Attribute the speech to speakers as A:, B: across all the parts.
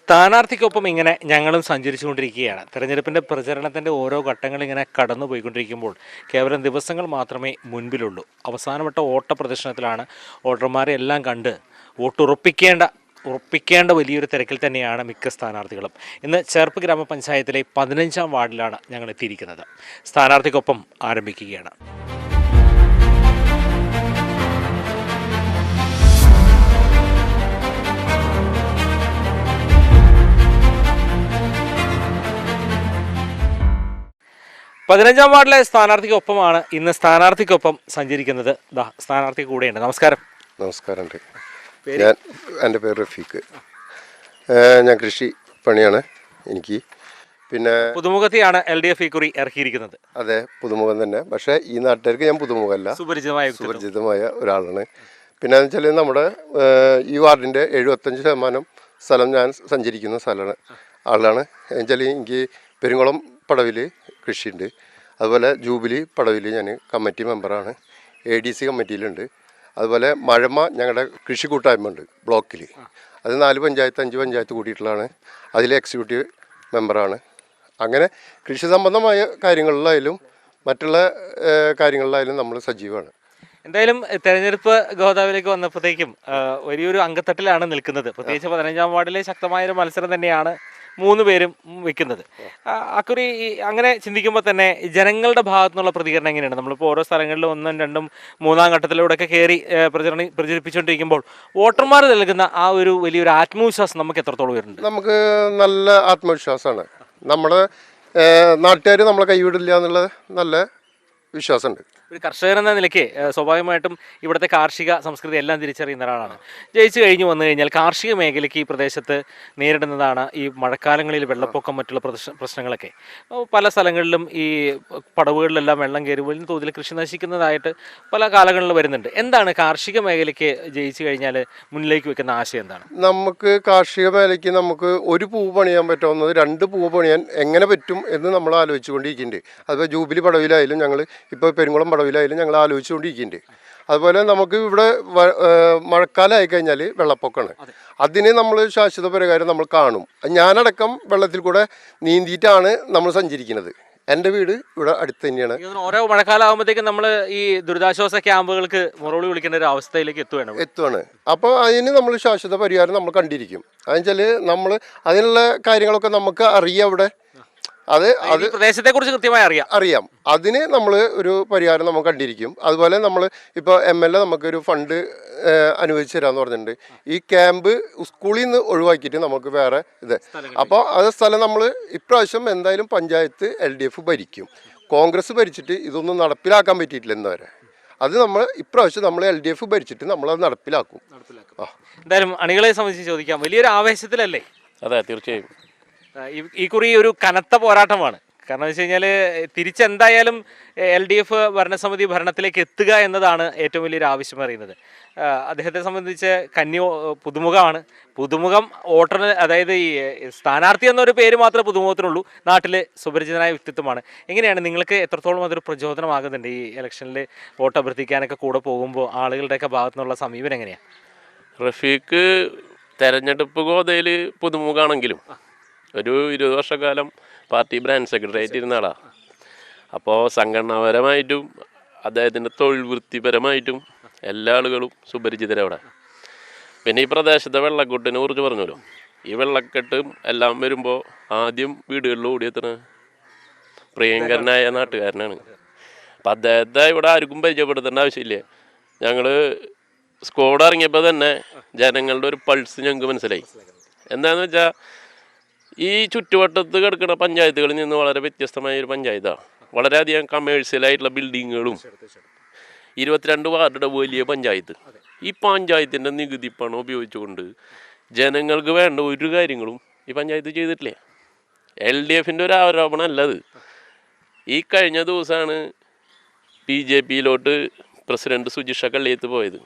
A: സ്ഥാനാർത്ഥിക്കൊപ്പം ഇങ്ങനെ ഞങ്ങളും സഞ്ചരിച്ചുകൊണ്ടിരിക്കുകയാണ്. തെരഞ്ഞെടുപ്പിൻ്റെ പ്രചരണത്തിൻ്റെ ഓരോ ഘട്ടങ്ങൾ ഇങ്ങനെ കടന്നു പോയിക്കൊണ്ടിരിക്കുമ്പോൾ കേവലം ദിവസങ്ങൾ മാത്രമേ മുൻപിലുള്ളൂ. അവസാനവട്ട ഓട്ട പ്രദർശനത്തിലാണ് വോട്ടർമാരെ എല്ലാം കണ്ട് ഉറപ്പിക്കേണ്ട വലിയൊരു തിരക്കിൽ തന്നെയാണ് മിക്ക സ്ഥാനാർത്ഥികളും. ഇന്ന് ചേർപ്പ് ഗ്രാമപഞ്ചായത്തിലെ 15-ാം വാർഡിലാണ് ഞങ്ങൾ എത്തിയിരിക്കുന്നത്. സ്ഥാനാർത്ഥിക്കൊപ്പം ആരംഭിക്കുകയാണ്. പതിനഞ്ചാം വാർഡിലെ സ്ഥാനാർത്ഥിക്കൊപ്പമാണ് ഇന്ന് സ്ഥാനാർത്ഥിക്കൊപ്പം സഞ്ചരിക്കുന്നത്. സ്ഥാനാർത്ഥി കൂടെയുണ്ട്. നമസ്കാരം.
B: നമസ്കാരം. എൻ്റെ പേര് റഫീഖ്. ഞാൻ കൃഷി പണിയാണ് എനിക്ക്. പിന്നെ
A: പുതുമുഖത്തെയാണ് LDF ഇക്കുറി ഇറക്കിയിരിക്കുന്നത്.
B: അതെ, പുതുമുഖം തന്നെ. പക്ഷേ ഈ നാട്ടുകാർക്ക് ഞാൻ പുതുമുഖമല്ല, സുപരിചിതമായ ഒരാളാണ്. പിന്നെ എന്ന് വെച്ചാൽ നമ്മുടെ ഈ വാർഡിൻ്റെ 75% സ്ഥലം ഞാൻ സഞ്ചരിക്കുന്ന ആളാണ്. എന്നുവെച്ചാൽ എനിക്ക് പെരുങ്കുളം പടവിൽ കൃഷിയുണ്ട്. അതുപോലെ ജൂബിലി പടവിൽ ഞാൻ കമ്മിറ്റി മെമ്പറാണ്, ADC കമ്മിറ്റിയിലുണ്ട്. അതുപോലെ മഴമ ഞങ്ങളുടെ കൃഷി കൂട്ടായ്മ ഉണ്ട് ബ്ലോക്കിൽ. അത് 4 പഞ്ചായത്ത് 5 പഞ്ചായത്ത് കൂടിയിട്ടുള്ളതാണ്. അതിൽ എക്സിക്യൂട്ടീവ് മെമ്പറാണ്. അങ്ങനെ കൃഷി സംബന്ധമായ കാര്യങ്ങളിലായാലും മറ്റുള്ള കാര്യങ്ങളിലായാലും നമ്മൾ സജീവമാണ്.
A: എന്തായാലും തെരഞ്ഞെടുപ്പ് ഗോദാവിലേക്ക് വന്നപ്പോഴത്തേക്കും വലിയൊരു അങ്കത്തട്ടിലാണ് നിൽക്കുന്നത്. പ്രത്യേകിച്ച് 15-ാം വാർഡിലെ ശക്തമായൊരു മത്സരം തന്നെയാണ് 3 പേരും വെക്കുന്നത്. അക്കുറി അങ്ങനെ ചിന്തിക്കുമ്പോൾ തന്നെ ജനങ്ങളുടെ ഭാഗത്തു നിന്നുള്ള പ്രതികരണം എങ്ങനെയാണ്? നമ്മളിപ്പോൾ ഓരോ സ്ഥലങ്ങളിലും 1, 2, 3 ഘട്ടത്തിലൂടെയൊക്കെ കയറി പ്രചരിപ്പിച്ചുകൊണ്ടിരിക്കുമ്പോൾ വോട്ടർമാർ നൽകുന്ന ആ ഒരു വലിയൊരു ആത്മവിശ്വാസം നമുക്ക് എത്രത്തോളം വരുന്നുണ്ട്?
B: നമുക്ക് നല്ല ആത്മവിശ്വാസമാണ്. നമ്മുടെ നാട്ടുകാർ നമ്മളെ കൈവിടില്ല എന്നുള്ള നല്ല വിശ്വാസമുണ്ട്.
A: ഒരു കർഷകൻ എന്ന നിലയ്ക്ക് സ്വാഭാവികമായിട്ടും ഇവിടുത്തെ കാർഷിക സംസ്കൃതി എല്ലാം തിരിച്ചറിയുന്ന ഒരാളാണ്. ജയിച്ചു കഴിഞ്ഞ് വന്നു കഴിഞ്ഞാൽ കാർഷിക മേഖലയ്ക്ക് ഈ പ്രദേശത്ത് നേരിടുന്നതാണ് ഈ മഴക്കാലങ്ങളിൽ വെള്ളപ്പൊക്കം, മറ്റുള്ള പ്രശ്നങ്ങളൊക്കെ. പല സ്ഥലങ്ങളിലും ഈ പടവുകളിലെല്ലാം വെള്ളം കയറി വലിയ തോതിൽ കൃഷി നശിക്കുന്നതായിട്ട് പല കാലങ്ങളിൽ വരുന്നുണ്ട്. എന്താണ് കാർഷിക മേഖലയ്ക്ക് ജയിച്ചു കഴിഞ്ഞാൽ മുന്നിലേക്ക് വെക്കുന്ന ആശയം എന്താണ്?
B: നമുക്ക് കാർഷിക മേഖലയ്ക്ക് നമുക്ക് ഒരു പൂവ് പണിയാൻ പറ്റാവുന്നത് 2 പൂവ് പണിയാൻ എങ്ങനെ പറ്റും എന്ന് നമ്മൾ ആലോചിച്ചുകൊണ്ടിരിക്കുന്നുണ്ട്. അതുപോലെ ജൂബിലി പടവിലായാലും ഞങ്ങൾ ഇപ്പോൾ പെരുങ്കുളം പടവിലായാലും ഞങ്ങൾ ആലോചിച്ചുകൊണ്ടിരിക്കുന്നുണ്ട്. അതുപോലെ നമുക്ക് ഇവിടെ മഴക്കാലമായി കഴിഞ്ഞാൽ വെള്ളപ്പൊക്കമാണ്. അതിന് നമ്മൾ ശാശ്വത പരിഹാരം നമ്മൾ കാണും. ഞാനടക്കം വെള്ളത്തിൽ കൂടെ നീന്തിയിട്ടാണ് നമ്മൾ സഞ്ചരിക്കുന്നത്. എൻ്റെ വീട് ഇവിടെ അടുത്ത് തന്നെയാണ്.
A: ഓരോ മഴക്കാലം ആകുമ്പോഴത്തേക്കും നമ്മൾ ഈ ദുരിതാശ്വാസ ക്യാമ്പുകൾക്ക് മുറവിളി വിളിക്കേണ്ട ഒരു അവസ്ഥയിലേക്ക് എത്തുവാണ്.
B: അപ്പോൾ അതിന് നമ്മൾ ശാശ്വത പരിഹാരം നമ്മൾ കണ്ടിരിക്കും. അതെന്നുവെച്ചാൽ നമ്മൾ അതിനുള്ള കാര്യങ്ങളൊക്കെ നമുക്ക് അറിയാം. അവിടെ അത്
A: പ്രദേശത്തെ കുറിച്ച് കൃത്യമായി അറിയാം.
B: അതിന് നമ്മൾ ഒരു പരിഹാരം നമ്മൾ കണ്ടിരിക്കും. അതുപോലെ നമ്മൾ ഇപ്പോൾ MLA നമുക്കൊരു ഫണ്ട് അനുവദിച്ചു തരാമെന്ന് പറഞ്ഞിട്ടുണ്ട്. ഈ ക്യാമ്പ് സ്കൂളിൽ നിന്ന് ഒഴിവാക്കിയിട്ട് നമുക്ക് വേറെ അപ്പോൾ അത് സ്ഥലം നമ്മൾ ഇപ്രാവശ്യം എന്തായാലും പഞ്ചായത്ത് LDF ഭരിക്കും. കോൺഗ്രസ് ഭരിച്ചിട്ട് ഇതൊന്നും നടപ്പിലാക്കാൻ പറ്റിയിട്ടില്ല ഇന്നുവരെ. അത് നമ്മൾ ഇപ്രാവശ്യം നമ്മൾ LDF ഭരിച്ചിട്ട് നമ്മളത് നടപ്പിലാക്കും.
A: എന്തായാലും അണികളെ സംബന്ധിച്ച് ചോദിക്കാം, വലിയൊരു ആവേശത്തിലല്ലേ?
C: അതെ, തീർച്ചയായും.
A: ഈ കുറി ഒരു കനത്ത പോരാട്ടമാണ്. കാരണം വെച്ച് കഴിഞ്ഞാൽ തിരിച്ചെന്തായാലും LDF ഭരണസമിതി ഭരണത്തിലേക്ക് എത്തുക എന്നതാണ് ഏറ്റവും വലിയൊരു ആവശ്യം പറയുന്നത്. അദ്ദേഹത്തെ സംബന്ധിച്ച് പുതുമുഖമാണ്. പുതുമുഖം വോട്ടറിന്, അതായത് ഈ സ്ഥാനാർത്ഥി എന്നൊരു പേര് മാത്രമേ പുതുമുഖത്തിനുള്ളൂ. നാട്ടിലെ സുപരിചിതനായ വ്യക്തിത്വമാണ്. എങ്ങനെയാണ് നിങ്ങൾക്ക് എത്രത്തോളം അതൊരു പ്രചോദനമാകുന്നുണ്ട് ഈ ഇലക്ഷനിൽ വോട്ട് അഭ്യർത്ഥിക്കാനൊക്കെ കൂടെ പോകുമ്പോൾ ആളുകളുടെയൊക്കെ ഭാഗത്തു നിന്നുള്ള സമീപനം എങ്ങനെയാണ്?
C: റഫീഖ് തെരഞ്ഞെടുപ്പ് ഗോതയിൽ പുതുമുഖാണെങ്കിലും ഒരു 20 വർഷക്കാലം പാർട്ടി ബ്രാഞ്ച് സെക്രട്ടറി ആയിട്ടിരുന്ന ആളാണ്. അപ്പോൾ സംഘടനാപരമായിട്ടും അദ്ദേഹത്തിൻ്റെ തൊഴിൽ വൃത്തിപരമായിട്ടും എല്ലാ ആളുകളും സുപരിചിതരവിടെ. പിന്നെ ഈ പ്രദേശത്തെ വെള്ളക്കെട്ടിനെ കുറിച്ച് പറഞ്ഞല്ലോ. ഈ വെള്ളക്കെട്ടും എല്ലാം വരുമ്പോൾ ആദ്യം വീടുകളിൽ ഓടിയെത്തുന്ന പ്രിയങ്കരനായ നാട്ടുകാരനാണ്. അപ്പം അദ്ദേഹത്തെ ഇവിടെ ആർക്കും പരിചയപ്പെടുത്തേണ്ട ആവശ്യമില്ല. ഞങ്ങൾ സ്ക്വാഡ് ഇറങ്ങിയപ്പോൾ തന്നെ ജനങ്ങളുടെ ഒരു പൾസ് ഞങ്ങൾക്ക് മനസ്സിലായി. എന്താണെന്ന് വെച്ചാൽ ഈ ചുറ്റുവട്ടത്ത് കിടക്കുന്ന പഞ്ചായത്തുകളിൽ നിന്ന് വളരെ വ്യത്യസ്തമായ ഒരു പഞ്ചായത്താണ്. വളരെയധികം കമേഴ്ഷ്യലായിട്ടുള്ള ബിൽഡിങ്ങുകളും 22 വാർഡുടെ വലിയ പഞ്ചായത്ത്. ഈ പഞ്ചായത്തിൻ്റെ നികുതി പണം ഉപയോഗിച്ചുകൊണ്ട് ജനങ്ങൾക്ക് വേണ്ട ഒരു കാര്യങ്ങളും ഈ പഞ്ചായത്ത് ചെയ്തിട്ടില്ല. LDFൻ്റെ ഒരു ആരോപണം അല്ലത്. ഈ കഴിഞ്ഞ ദിവസമാണ് BJPയിലോട്ട് പ്രസിഡന്റ് സുജിഷ കള്ളിയത്ത് പോയത്.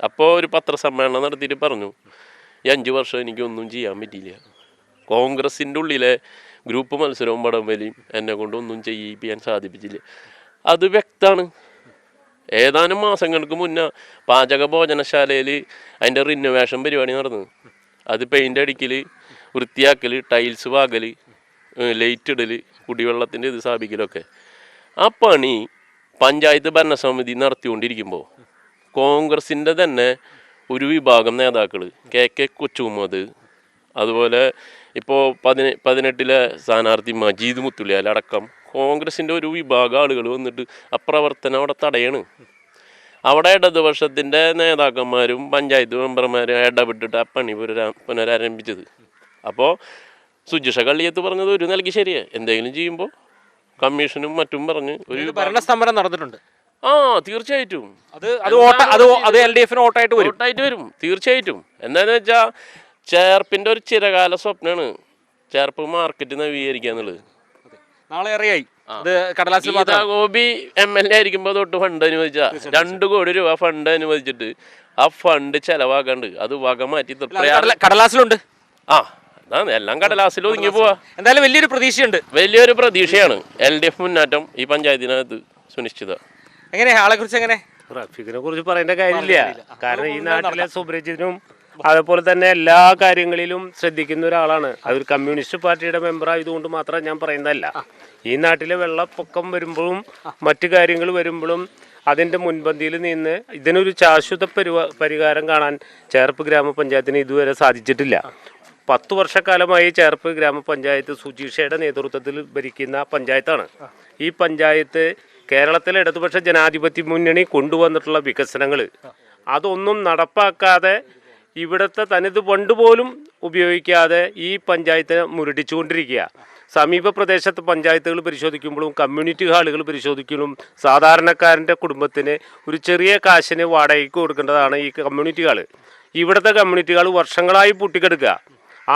C: അപ്പോൾ ഒരു പത്രസമ്മേളനം നടത്തിയിട്ട് പറഞ്ഞു, ഈ 5 വർഷം എനിക്കൊന്നും ചെയ്യാൻ പറ്റിയില്ല. കോൺഗ്രസിൻ്റെ ഉള്ളിലെ ഗ്രൂപ്പ് മത്സരവും വടംവലിയും എന്നെ കൊണ്ടൊന്നും ചെയ്യിപ്പിക്കാൻ സാധിപ്പിച്ചില്ല. അത് വ്യക്തമാണ്. ഏതാനും മാസങ്ങൾക്ക് മുന്നേ പാചക ഭോജനശാലയിൽ അതിൻ്റെ റിനോവേഷൻ പരിപാടി നടന്നു. അത് പെയിൻ്റ് അടിക്കൽ വൃത്തിയാക്കൽ, ടൈൽസ് വാകൽ, ലൈറ്റ് ഇടൽ, കുടിവെള്ളത്തിൻ്റെ ഇത് സ്ഥാപിക്കലൊക്കെ. ആ പണി പഞ്ചായത്ത് ഭരണസമിതി നടത്തിക്കൊണ്ടിരിക്കുമ്പോൾ കോൺഗ്രസിൻ്റെ തന്നെ ഒരു വിഭാഗം നേതാക്കൾ, കെ കൊച്ചുമുഹമ്മദ്, അതുപോലെ ഇപ്പോൾ 18-ലെ സ്ഥാനാർത്ഥി മജീദ് മുത്തുലിയാൽ അടക്കം കോൺഗ്രസിൻ്റെ ഒരു വിഭാഗം ആളുകൾ വന്നിട്ട് ആ പ്രവർത്തനം അവിടെ തടയാണ്. അവിടെ ഇടതുപക്ഷത്തിൻ്റെ നേതാക്കന്മാരും പഞ്ചായത്ത് മെമ്പർമാരും ഇടപെട്ടിട്ട് ആ പണി പുനരാരംഭിച്ചത്. അപ്പോൾ സുജിഷ കള്ളിയത്ത് പറഞ്ഞത് ഒരു നിലയ്ക്ക് ശരിയാണ്. എന്തെങ്കിലും ചെയ്യുമ്പോൾ കമ്മീഷനും മറ്റും പറഞ്ഞ് ഒരു
A: ഭരണസ്തംഭനം നടന്നിട്ടുണ്ട്.
C: ആ തീർച്ചയായിട്ടും
A: അത് LDF വോട്ടായിട്ട്
C: വരും തീർച്ചയായിട്ടും. എന്താണെന്ന് വെച്ചാൽ ചേർപ്പിൻ്റെ ഒരു ചിരകാല സ്വപ്നമാണ് ചേർപ്പ് മാർക്കറ്റ് നവീകരിക്കുക എന്നുള്ളത്.
A: നാളെ അറിയായി.
C: ഗോപി MLA ആയിരിക്കുമ്പോൾ തൊട്ട് ഫണ്ട് അനുവദിച്ചാ 2 കോടി രൂപ ഫണ്ട് അനുവദിച്ചിട്ട് ആ ഫണ്ട് ചെലവാക്കാണ്ട് അത് വക മാറ്റി
A: കടലാസിലുണ്ട്.
C: ആ അതാണ് എല്ലാം കടലാസിൽ ഒതുങ്ങി പോവാ.
A: എന്തായാലും വലിയൊരു
C: പ്രതീക്ഷയാണ് LDF മുന്നേറ്റം ഈ പഞ്ചായത്തിനകത്ത് സുനിശ്ചിത.
A: എങ്ങനെ ആളെ കുറിച്ച് എങ്ങനെ
D: റഫീഖിനെ കുറിച്ച് പറയേണ്ട കാര്യമില്ല. കാരണം ഈ നാട്ടിലെ സുബ്രജിനും അതുപോലെ തന്നെ എല്ലാ കാര്യങ്ങളിലും ശ്രദ്ധിക്കുന്ന ഒരാളാണ്. അതൊരു കമ്മ്യൂണിസ്റ്റ് പാർട്ടിയുടെ മെമ്പർ ആയതുകൊണ്ട് മാത്രം ഞാൻ പറയുന്നതല്ല. ഈ നാട്ടിലെ വെള്ളപ്പൊക്കം വരുമ്പോഴും മറ്റു കാര്യങ്ങൾ വരുമ്പോഴും അതിൻ്റെ മുൻപന്തിയിൽ നിന്ന് ഇതിനൊരു ശാശ്വത പരിഹാരം കാണാൻ ചേർപ്പ് ഗ്രാമപഞ്ചായത്തിന് ഇതുവരെ സാധിച്ചിട്ടില്ല. 10 വർഷക്കാലമായി ചേർപ്പ് ഗ്രാമപഞ്ചായത്ത് സുജീഷയുടെ നേതൃത്വത്തിൽ ഭരിക്കുന്ന പഞ്ചായത്താണ്. ഈ പഞ്ചായത്ത് കേരളത്തിലെ ഇടതുപക്ഷ ജനാധിപത്യ മുന്നണി കൊണ്ടുവന്നിട്ടുള്ള വികസനങ്ങൾ അതൊന്നും നടപ്പാക്കാതെ ഇവിടുത്തെ തനത് ഫണ്ട് പോലും ഉപയോഗിക്കാതെ ഈ പഞ്ചായത്ത് മുരടിച്ചുകൊണ്ടിരിക്കുക. സമീപ പ്രദേശത്തെ പഞ്ചായത്തുകൾ പരിശോധിക്കുമ്പോഴും കമ്മ്യൂണിറ്റി ഹാളുകൾ പരിശോധിക്കുമ്പോഴും സാധാരണക്കാരൻ്റെ കുടുംബത്തിന് ഒരു ചെറിയ കാശിന് വാടകയ്ക്ക് കൊടുക്കേണ്ടതാണ് ഈ കമ്മ്യൂണിറ്റി ഹാള്. ഇവിടുത്തെ കമ്മ്യൂണിറ്റി ഹാൾ വർഷങ്ങളായി പൂട്ടിക്കെടുക്കുക.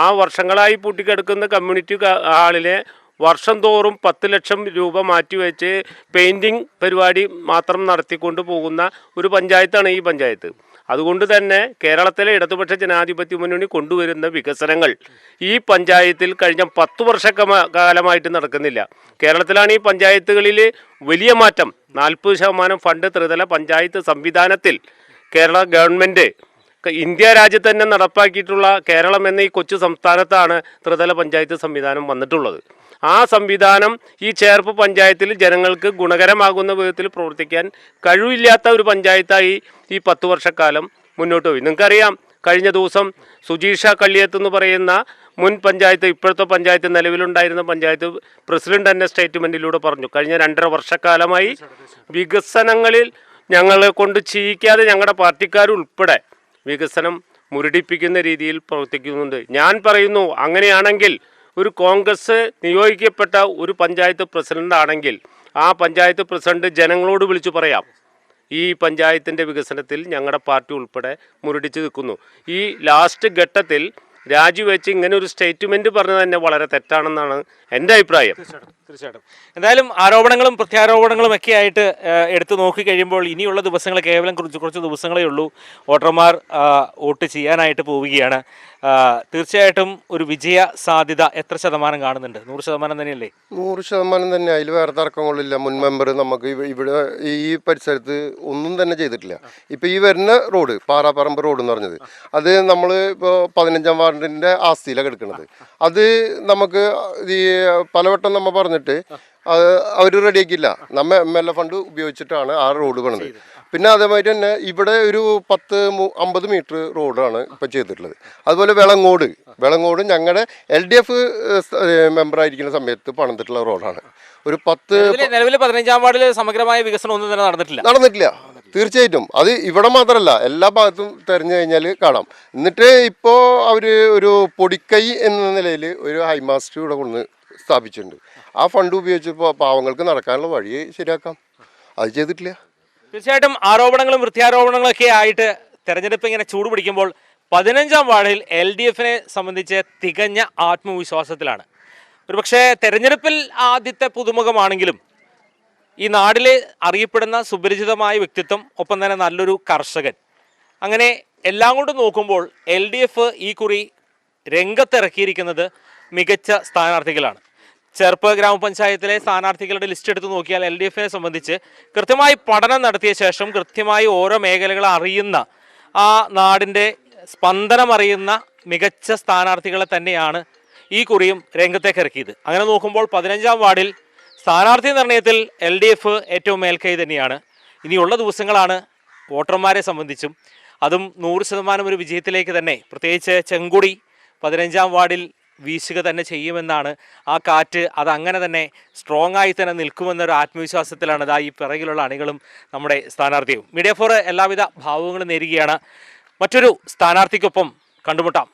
D: ആ വർഷങ്ങളായി പൂട്ടിക്കെടുക്കുന്ന കമ്മ്യൂണിറ്റി ഹാളിലെ വർഷം തോറും 10 ലക്ഷം രൂപ മാറ്റിവെച്ച് പെയിൻറ്റിങ് പരിപാടി മാത്രം നടത്തിക്കൊണ്ട് പോകുന്ന ഒരു പഞ്ചായത്താണ് ഈ പഞ്ചായത്ത്. അതുകൊണ്ട് തന്നെ കേരളത്തിലെ ഇടതുപക്ഷ ജനാധിപത്യ മുന്നണി കൊണ്ടുവരുന്ന വികസനങ്ങൾ ഈ പഞ്ചായത്തിൽ കഴിഞ്ഞ 10 വർഷക്കാലമായിട്ട് നടക്കുന്നില്ല. കേരളത്തിലാണ് ഈ പഞ്ചായത്തുകളിൽ വലിയ മാറ്റം. 40% ഫണ്ട് ത്രിതല പഞ്ചായത്ത് സംവിധാനത്തിൽ കേരള ഗവൺമെൻറ് ഇന്ത്യ രാജ്യത്ത് തന്നെ നടപ്പാക്കിയിട്ടുള്ള കേരളം എന്ന ഈ കൊച്ചു സംസ്ഥാനത്താണ് ത്രിതല പഞ്ചായത്ത് സംവിധാനം വന്നിട്ടുള്ളത്. ആ സംവിധാനം ഈ ചേർപ്പ് പഞ്ചായത്തിൽ ജനങ്ങൾക്ക് ഗുണകരമാകുന്ന വിധത്തിൽ പ്രവർത്തിക്കാൻ കഴിവില്ലാത്ത ഒരു പഞ്ചായത്തായി ഈ 10 വർഷക്കാലം മുന്നോട്ട് പോയി. നിങ്ങൾക്കറിയാം, കഴിഞ്ഞ ദിവസം സുജീഷ കള്ളിയത്ത് എന്ന് പറയുന്ന മുൻ പഞ്ചായത്ത്, ഇപ്പോഴത്തെ പഞ്ചായത്ത് നിലവിലുണ്ടായിരുന്ന പഞ്ചായത്ത് പ്രസിഡന്റ് തന്നെ സ്റ്റേറ്റ്മെൻറ്റിലൂടെ പറഞ്ഞു, കഴിഞ്ഞ 2.5 വർഷക്കാലമായി വികസനങ്ങളിൽ ഞങ്ങളെ കൊണ്ട് ചെയ്യിക്കാതെ ഞങ്ങളുടെ പാർട്ടിക്കാരുൾപ്പെടെ വികസനം മുരടിപ്പിക്കുന്ന രീതിയിൽ പ്രവർത്തിക്കുന്നുണ്ട്. ഞാൻ പറയുന്നു, അങ്ങനെയാണെങ്കിൽ ഒരു കോൺഗ്രസ് നിയോഗിക്കപ്പെട്ട ഒരു പഞ്ചായത്ത് പ്രസിഡന്റ് ആണെങ്കിൽ ആ പഞ്ചായത്ത് പ്രസിഡന്റ് ജനങ്ങളോട് വിളിച്ചു പറയാം, ഈ പഞ്ചായത്തിൻ്റെ വികസനത്തിൽ ഞങ്ങളുടെ പാർട്ടി ഉൾപ്പെടെ മുരടിച്ച് നിൽക്കുന്നു. ഈ ലാസ്റ്റ് ഘട്ടത്തിൽ രാജിവെച്ച് ഇങ്ങനെ ഒരു സ്റ്റേറ്റ്മെൻറ്റ് പറഞ്ഞത് തന്നെ വളരെ തെറ്റാണെന്നാണ് എൻ്റെ അഭിപ്രായം.
A: തീർച്ചയായിട്ടും. എന്തായാലും ആരോപണങ്ങളും പ്രത്യാരോപണങ്ങളും ഒക്കെ ആയിട്ട് എടുത്തു നോക്കി കഴിയുമ്പോൾ ഇനിയുള്ള ദിവസങ്ങൾ കേവലം കുറച്ച് ദിവസങ്ങളേ ഉള്ളൂ. വോട്ടർമാർ വോട്ട് ചെയ്യാനായിട്ട് പോവുകയാണ്. തീർച്ചയായിട്ടും ഒരു വിജയ സാധ്യത എത്ര ശതമാനം കാണുന്നുണ്ട്? 100% തന്നെയല്ലേ?
B: 100% തന്നെ. അതിൽ വേറെ തർക്കങ്ങളില്ല. മുൻ മെമ്പർ നമുക്ക് ഇവിടെ ഈ പരിസരത്ത് ഒന്നും തന്നെ ചെയ്തിട്ടില്ല. ഇപ്പോൾ ഈ വരുന്ന റോഡ്, പാറാപ്പറമ്പ് റോഡ് എന്ന് പറഞ്ഞത്, അത് നമ്മൾ ഇപ്പോൾ 15-ാം വാർഡിൻ്റെ ആസ്തിയിലാണ് എടുക്കുന്നത്. അത് നമുക്ക് ഈ പലവട്ടം നമ്മൾ പറഞ്ഞിട്ട് അവർ റെഡിയാക്കിയില്ല. നമ്മ MLA ഫണ്ട് ഉപയോഗിച്ചിട്ടാണ് ആ റോഡ് പണിത്. പിന്നെ അതേമാതിരി തന്നെ ഇവിടെ ഒരു 10-50 മീറ്റർ റോഡാണ് ഇപ്പോൾ ചെയ്തിട്ടുള്ളത്. അതുപോലെ വെളങ്ങോട് ഞങ്ങളുടെ LDF മെമ്പറായിരിക്കുന്ന സമയത്ത് പണിതിട്ടുള്ള റോഡാണ്. ഒരു 10
A: നിലവിൽ 15-ാം വാർഡിൽ സമഗ്രമായ വികസനം ഒന്നും തന്നെ നടന്നിട്ടില്ല.
B: തീർച്ചയായിട്ടും അത് ഇവിടെ മാത്രമല്ല, എല്ലാ ഭാഗത്തും തിരഞ്ഞു കഴിഞ്ഞാൽ കാണാം. എന്നിട്ട് ഇപ്പോൾ അവർ ഒരു പൊടിക്കൈ എന്ന നിലയിൽ ഒരു ഹൈമാസ്റ്റ് ഇവിടെ കൊണ്ട് സ്ഥാപിച്ചിട്ടുണ്ട്. ആ ഫണ്ട് ഉപയോഗിച്ച് പാവങ്ങൾക്ക് നടക്കാനുള്ള വഴി ശരിയാക്കാം. അത് ചെയ്തിട്ടില്ല.
A: തീർച്ചയായിട്ടും ആരോപണങ്ങളും പ്രത്യാരോപണങ്ങളും ഒക്കെ ആയിട്ട് തെരഞ്ഞെടുപ്പ് ഇങ്ങനെ ചൂടുപിടിക്കുമ്പോൾ 15-ാം വാർഡിൽ LDFനെ സംബന്ധിച്ച് തികഞ്ഞ ആത്മവിശ്വാസത്തിലാണ്. ഒരുപക്ഷെ തെരഞ്ഞെടുപ്പിൽ ആദ്യത്തെ പുതുമുഖമാണെങ്കിലും ഈ നാട്ടിൽ അറിയപ്പെടുന്ന സുപരിചിതമായ വ്യക്തിത്വം, ഒപ്പം തന്നെ നല്ലൊരു കർഷകൻ, അങ്ങനെ എല്ലാം കൊണ്ട് നോക്കുമ്പോൾ LDF ഈ കുറി രംഗത്തിറക്കിയിരിക്കുന്നത് മികച്ച സ്ഥാനാർത്ഥികളാണ്. ചേർപ്പ് ഗ്രാമപഞ്ചായത്തിലെ സ്ഥാനാർത്ഥികളുടെ ലിസ്റ്റ് എടുത്ത് നോക്കിയാൽ LDFനെ സംബന്ധിച്ച് കൃത്യമായി പഠനം നടത്തിയ ശേഷം കൃത്യമായി ഓരോ മേഖലകൾ അറിയുന്ന ആ നാടിൻ്റെ സ്പന്ദനമറിയുന്ന മികച്ച സ്ഥാനാർത്ഥികളെ തന്നെയാണ് ഈ കുറിയും രംഗത്തേക്ക് ഇറക്കിയത്. അങ്ങനെ നോക്കുമ്പോൾ 15-ാം വാർഡിൽ സ്ഥാനാർത്ഥി നിർണയത്തിൽ LDF ഏറ്റവും മേൽക്കൈ തന്നെയാണ്. ഇനിയുള്ള ദിവസങ്ങളാണ് വോട്ടർമാരെ സംബന്ധിച്ചും അതും 100% ഒരു വിജയത്തിലേക്ക് തന്നെ, പ്രത്യേകിച്ച് ചെങ്കുടി 15-ാം വാർഡിൽ വീശുക തന്നെ ചെയ്യുമെന്നാണ്. ആ കാറ്റ് അതങ്ങനെ തന്നെ സ്ട്രോങ് ആയി തന്നെ നിൽക്കുമെന്നൊരു ആത്മവിശ്വാസത്തിലാണ് ഇതാ ഈ പിറകിലുള്ള അണികളും നമ്മുടെ സ്ഥാനാർത്ഥിയും. മീഡിയ 4 എല്ലാവിധ ഭാവങ്ങളും നേരുകയാണ്. മറ്റൊരു സ്ഥാനാർത്ഥിക്കൊപ്പം കണ്ടുമുട്ടാം.